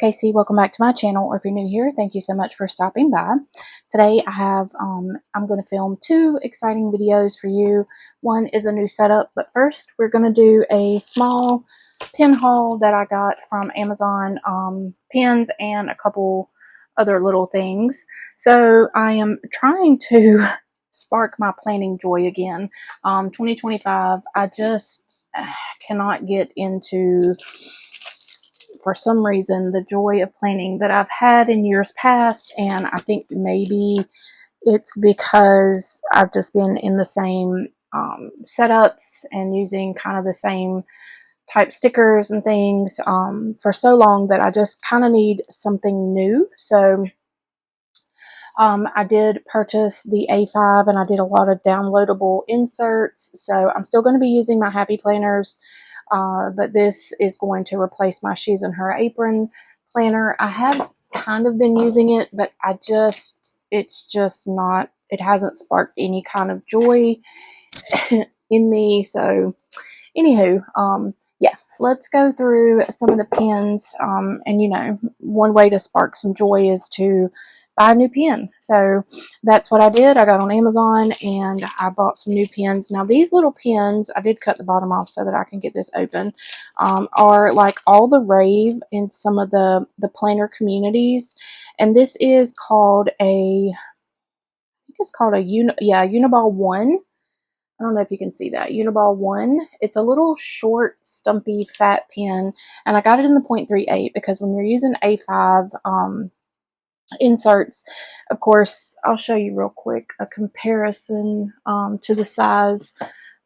Casey. Welcome back to my channel, or if you're new here, thank you so much for stopping by. Today I have, I'm going to film two exciting videos for you. One is a new setup, but first we're going to do a small pin haul that I got from Amazon, pins and a couple other little things. So I am trying to spark my planning joy again. 2025, I just cannot get into, for some reason, the joy of planning that I've had in years past, and I think maybe it's because I've just been in the same setups and using kind of the same type stickers and things for so long that I just kind of need something new. So I did purchase the A5, and I did a lot of downloadable inserts, so I'm still going to be using my Happy Planners. But this is going to replace my 𝗔𝗙𝗙𝗜𝗟𝗡 planner. I have kind of been using it, but it's just not, it hasn't sparked any kind of joy in me. So anywho, yeah, let's go through some of the pins. And you know, one way to spark some joy is to buy a new pen. So that's what I did. I got on Amazon and I bought some new pens. Now these little pens, I did cut the bottom off so that I can get this open, are like all the rave in some of the planner communities. And this is called I think it's called a Uniball 1. I don't know if you can see that. Uniball 1. It's a little short, stumpy, fat pen. And I got it in the 0.38 because when you're using A5 inserts, of course, I'll show you real quick a comparison to the size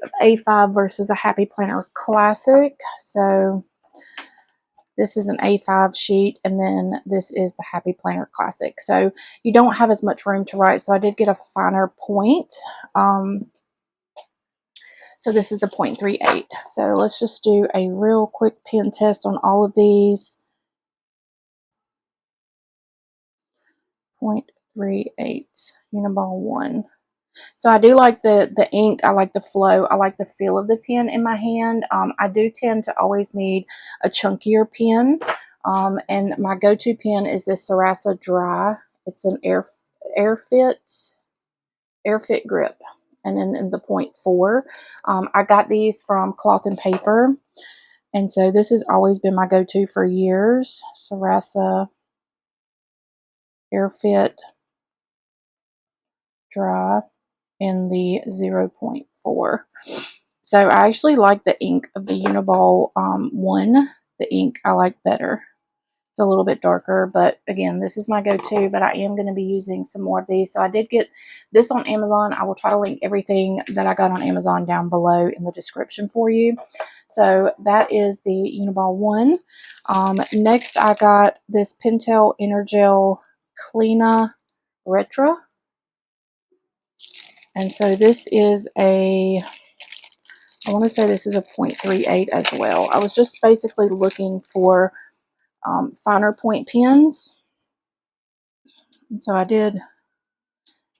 of A5 versus a Happy Planner Classic. So this is an A5 sheet, and then this is the Happy Planner Classic. So you don't have as much room to write. So I did get a finer point. So this is the 0.38. So let's just do a real quick pen test on all of these. 0.38 Uniball 1. So I do like the ink. I like the flow. I like the feel of the pen in my hand. I do tend to always need a chunkier pen. And my go-to pen is this 𝗟𝗓𝗔𝗬. It's an 𝗟𝗡𝗏 grip. And then in the 0.4. I got these from Cloth and Paper. And so this has always been my go-to for years. 𝗟𝗓𝗏 in the 0.4. So I actually like the ink of the Uniball 1. The ink I like better. It's a little bit darker, but again, this is my go-to, but I am going to be using some more of these. So I did get this on Amazon. I will try to link everything that I got on Amazon down below in the description for you. So that is the Uniball 1. Next, I got this Pentel Energel Cleaner Retro. And so this is I want to say this is a 0.38 as well. I was just basically looking for finer point pens. And so I did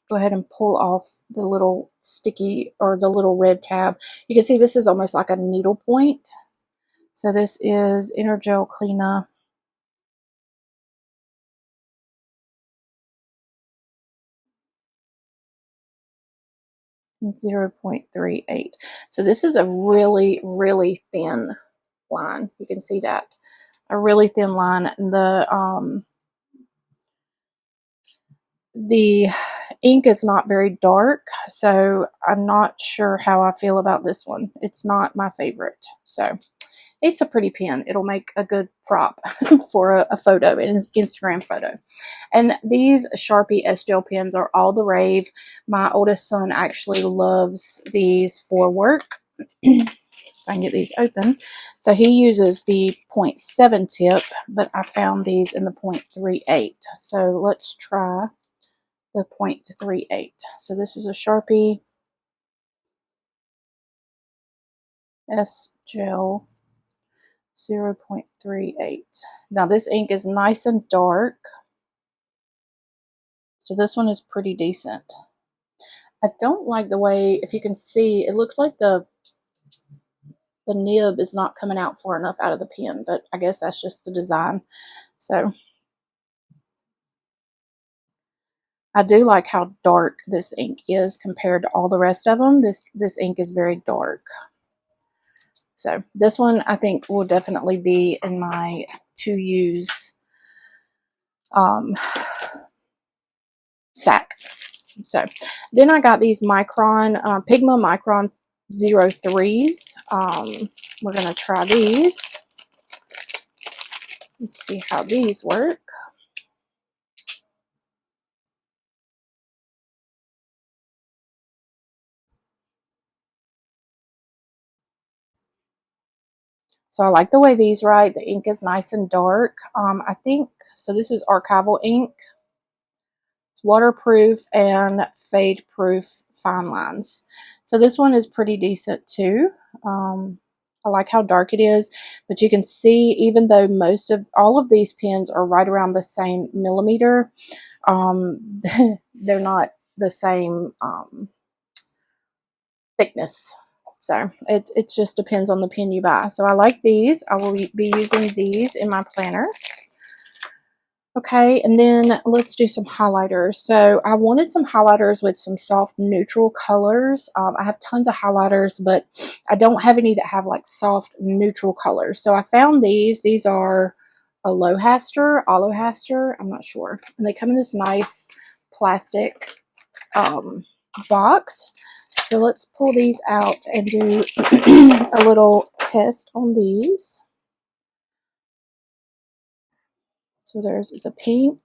go ahead and pull off the little sticky, or the little red tab. You can see this is almost like a needle point. So this is Energel Cleaner. And 0.38. So this is a really, really thin line. You can see that. A really thin line. The ink is not very dark, so I'm not sure how I feel about this one. It's not my favorite. So it's a pretty pen. It'll make a good prop for a photo, an Instagram photo. And these Sharpie S-Gel pens are all the rave. My oldest son actually loves these for work. If I can get these open. So he uses the 0.7 tip, but I found these in the 0.38. So let's try the 0.38. So this is a Sharpie S-Gel 0.38. Now this ink is nice and dark. So this one is pretty decent. I don't like the way, if you can see, it looks like the the nib is not coming out far enough out of the pen, but I guess that's just the design. So I do like how dark this ink is compared to all the rest of them. This ink is very dark. So this one I think will definitely be in my to use stack. So then I got these Micron Pigma Micron 03s. We're gonna try these. Let's see how these work. So I like the way these write. The ink is nice and dark. I think, so this is archival ink. It's waterproof and fade proof fine lines. So this one is pretty decent too. I like how dark it is, but you can see even though all of these pens are right around the same millimeter, they're not the same thickness. So it just depends on the pen you buy. So I like these. I will be using these in my planner. Okay, and then let's do some highlighters. So I wanted some highlighters with some soft neutral colors. I have tons of highlighters, but I don't have any that have like soft neutral colors. So I found these. These are Alohaster, I'm not sure. And they come in this nice plastic box. So let's pull these out and do a little test on these. So there's the pink.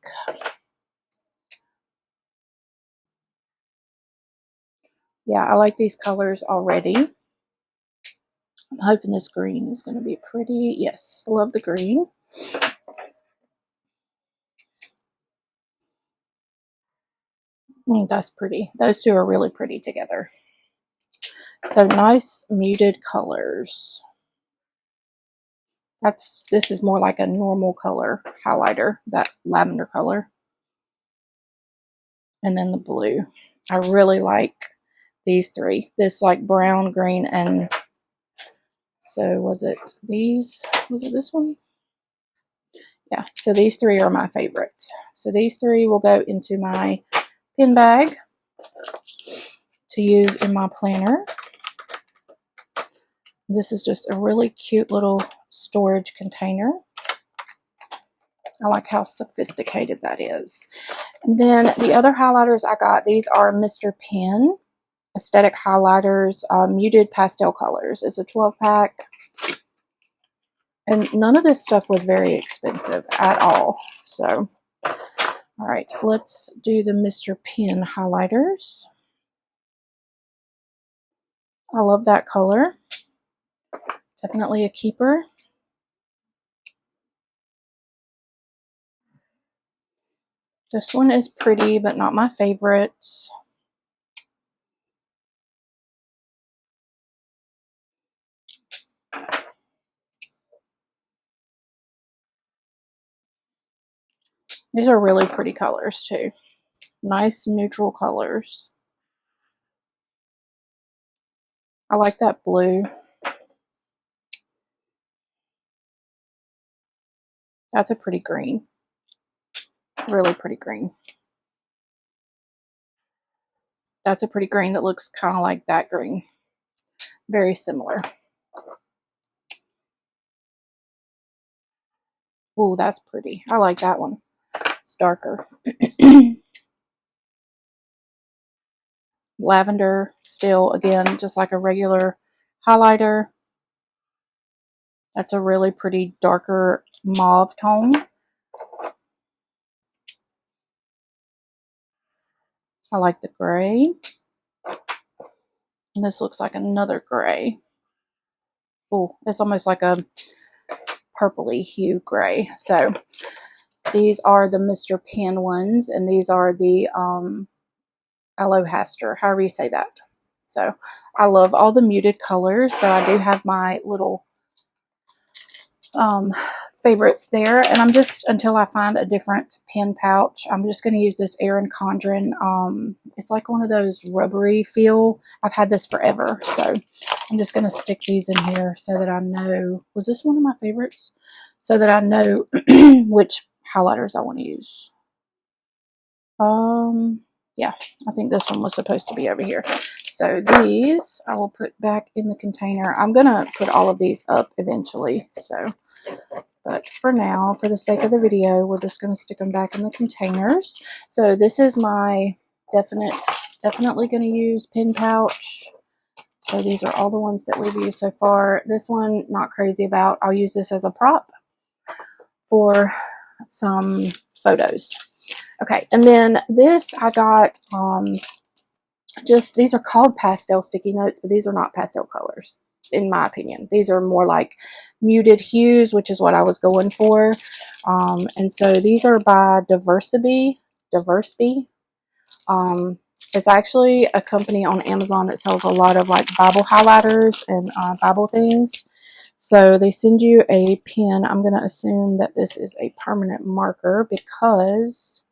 Yeah, I like these colors already. I'm hoping this green is going to be pretty. Yes, I love the green. That's pretty. Those two are really pretty together. So nice muted colors. This is more like a normal color highlighter, that lavender color. And then the blue. I really like these three. This like brown, green, and so was it this one? Yeah, so these three are my favorites. So these three will go into my pen bag to use in my planner. This is just a really cute little storage container. I like how sophisticated that is. And then the other highlighters I got, these are Mr. Pen Aesthetic Highlighters, Muted Pastel Colors. It's a 12-pack. And none of this stuff was very expensive at all. So, all right, let's do the Mr. Pen highlighters. I love that color. Definitely a keeper. This one is pretty, but not my favorite. These are really pretty colors too. Nice neutral colors. I like that blue. That's a pretty green. Really pretty green. That's a pretty green that looks kind of like that green. Very similar. Ooh, that's pretty. I like that one. It's darker. Lavender, still, again, just like a regular highlighter. That's a really pretty darker mauve tone. I like the gray. And this looks like another gray. Oh, it's almost like a purpley hue gray. So these are the Mr. Pen ones, and these are the Alohaster, however you say that. So I love all the muted colors. So I do have my little favorites there, and I'm just, until I find a different pen pouch, I'm just going to use this 𝗟𝗜𝗡𝗔𝗬𝗓. It's like one of those rubbery feel. I've had this forever, so I'm just going to stick these in here so that I know, was this one of my favorites? So that I know which highlighters I want to use. Yeah, I think this one was supposed to be over here. So these I will put back in the container. I'm going to put all of these up eventually, so, but for now, for the sake of the video, we're just going to stick them back in the containers. So this is my definitely going to use pen pouch. So these are all the ones that we've used so far. This one, not crazy about. I'll use this as a prop for some photos. Okay, and then this I got, just, these are called pastel sticky notes, but these are not pastel colors, in my opinion. These are more like muted hues, which is what I was going for. And so these are by 𝗧𝗛𝗡𝗏. It's actually a company on Amazon that sells a lot of like Bible highlighters and Bible things. So they send you a pen. I'm going to assume that this is a permanent marker because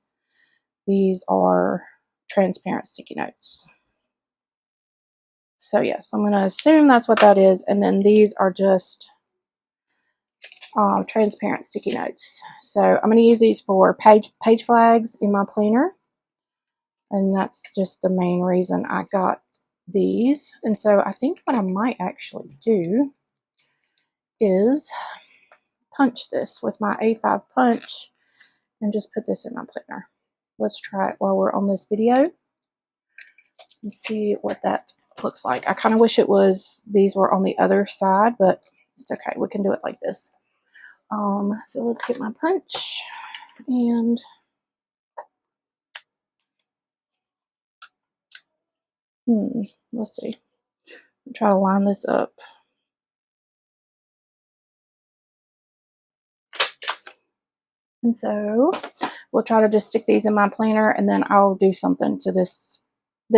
these are transparent sticky notes. So yes, I'm going to assume that's what that is. And then these are just transparent sticky notes. So I'm going to use these for page flags in my planner. And that's just the main reason I got these. And so I think what I might actually do is punch this with my A5 punch and just put this in my planner. Let's try it while we're on this video and see what that looks like. I kind of wish these were on the other side, but it's okay. We can do it like this. So let's get my punch and let's see. Try to line this up. And so we'll try to just stick these in my planner, and then I'll do something to this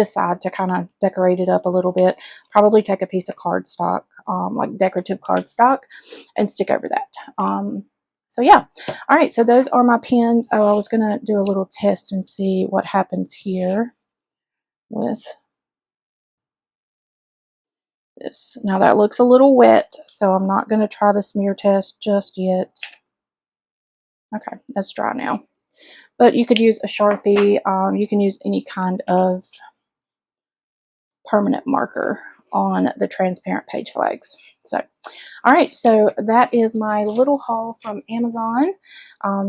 side to kind of decorate it up a little bit. Probably take a piece of cardstock, like decorative cardstock, and stick over that. So yeah. All right, so those are my pens. Oh, I was going to do a little test and see what happens here with this. Now that looks a little wet, so I'm not going to try the smear test just yet. Okay, that's dry now. But you could use a Sharpie. You can use any kind of permanent marker on the transparent page flags. So, all right, so that is my little haul from Amazon.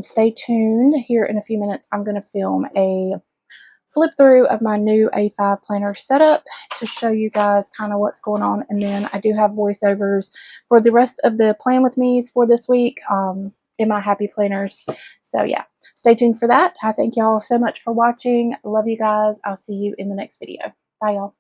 Stay tuned. Here in a few minutes, I'm going to film a flip through of my new A5 planner setup to show you guys kind of what's going on. And then I do have voiceovers for the rest of the Plan With Me's for this week in my happy planners. So yeah, stay tuned for that. I thank y'all so much for watching. Love you guys. I'll see you in the next video. Bye y'all.